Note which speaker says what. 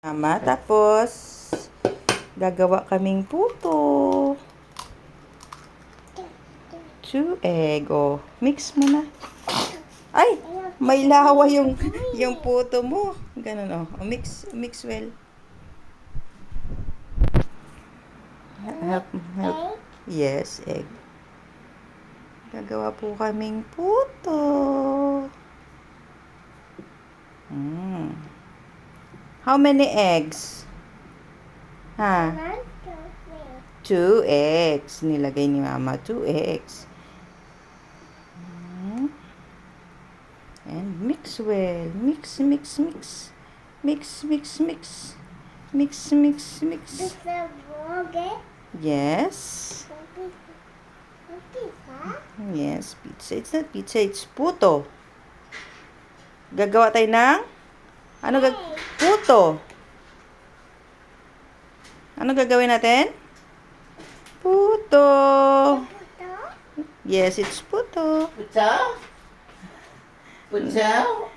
Speaker 1: Tapos gagawa kaming puto. 2 egg. Oh, mix mo na. Ay, may lawa yung puto mo. Ganun, oh. Mix well. Help. Yes, egg. Gagawa po kaming puto. How many eggs? Ha? 2 eggs. Nilagay ni Mama 2 eggs. And mix well. Mix. Mix. Yes. Yes, pizza. It's not pizza, it's puto. Gagawa tayo ng puto. Ano gagawin natin? Puto. Yes, it's puto.
Speaker 2: Puto?